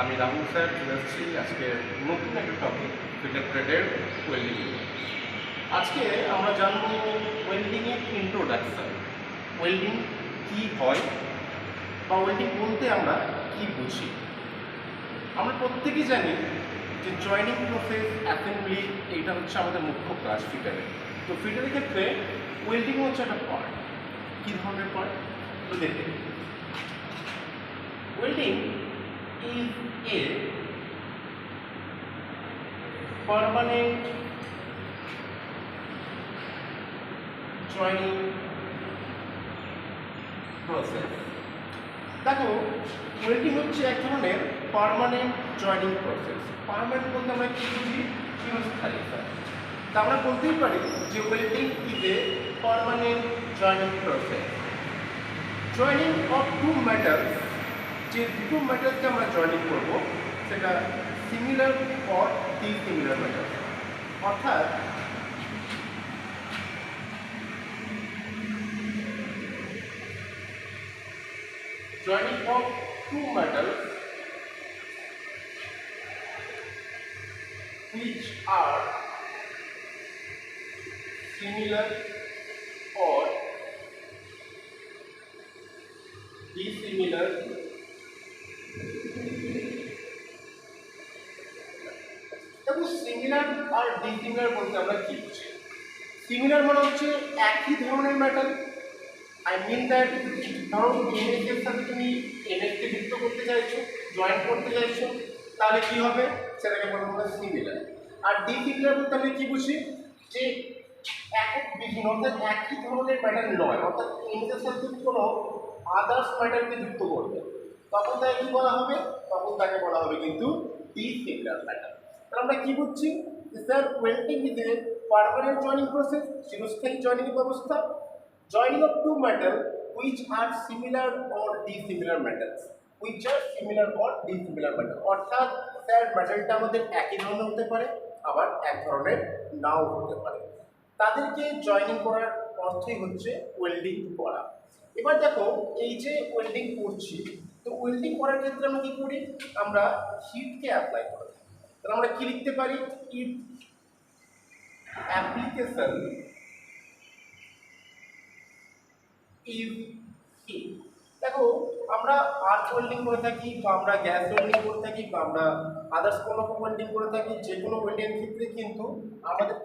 আমি রাহুল স্যার চলে এসেছি আজকে নতুন একটা টপিক ফিটার ট্রেডের ওয়েল্ডিং। আজকে আমরা জানবো ওয়েল্ডিংয়ের ইন্ট্রোডাকশন। ওয়েল্ডিং কী হয় বা ওয়েল্ডিং বলতে আমরা কী বুঝি। আমরা প্রত্যেকেই জানি যে জয়েনিং প্রসেস, অ্যাসেম্বলি, এইটা হচ্ছে আমাদের মুখ্য কাজ ফিটারের। তো ফিটারের ক্ষেত্রে ওয়েল্ডিং হচ্ছে একটা পার্ট। কী ধরনের পার্ট তো দেখে, welding is a permanent joining process। দেখো, ওয়েল্ডিং হচ্ছে এক ধরনের পার্মানেন্ট জয়েনিং প্রসেস। পার্মানেন্ট বলতে আমরা কি বুঝি? চিরস্থায়ী। তা আমরা বলতেই পারি যে welding is a permanent joining process. Joining of two metals, যে দুটো মেটালকে আমরা জয়েনিং করব সেটা সিমিলার অর ডিসিমিলার মেটাল, অর্থাৎ joining of two metals which are similar or dissimilar similar আর ডিসিমিলার বলতে আমরা কি বুঝি? সিমিলার মানে হচ্ছে একই ধরনের মেটাল। আই মিন দ্যাট, ধরো এনএস এর সাথে তুমি এনএস কে যুক্ত করতে চাইছো, জয়েন করতে চাইছো, তাহলে কি হবে? সেটাকে বলবো আমরা সিমিলার। আর ডিসিমিলার বলতে আমরা কি বুঝি? যে একক বিভিন্ন, অর্থাৎ একই ধরনের মেটাল নয়, অর্থাৎ এনএস এর সাথে কোনো আদার্স মেটালকে যুক্ত করবে, তখন তাকে কি বলা হবে? তখন তাকে বলা হবে কিন্তু ডিসিমিলার মেটাল। তাহলে আমরা কি বুঝছি? Sir, welding is a permanent joining process, চিরস্থায়ী জয়েনিং ব্যবস্থা। Joining of two metal which are similar or dissimilar metals, which are similar or dissimilar metal, অর্থাৎ স্যার মেটালটা আমাদের একই ধরনের হতে পারে, আবার এক ধরনের নাও হতে পারে। তাদেরকে জয়েনিং করার অর্থই হচ্ছে ওয়েল্ডিং করা। এবার দেখো, এই যে ওয়েল্ডিং করছি, তো ওয়েল্ডিং করার ক্ষেত্রে আমরা কি করি? আমরা হিটকে অ্যাপ্লাই করি। তাহলে আমরা কি লিখতে পারি? If application if heat. দেখো, আমরা আর্থ ওয়েল্ডিং করে থাকি, বা আমরা গ্যাস ওয়েল্ডিং করে থাকি, বা আমরা আদার্স কোনো ওয়েল্ডিং করে থাকি, যে কোনো ওয়েল্ডিং ক্ষেত্রে কিন্তু আমাদের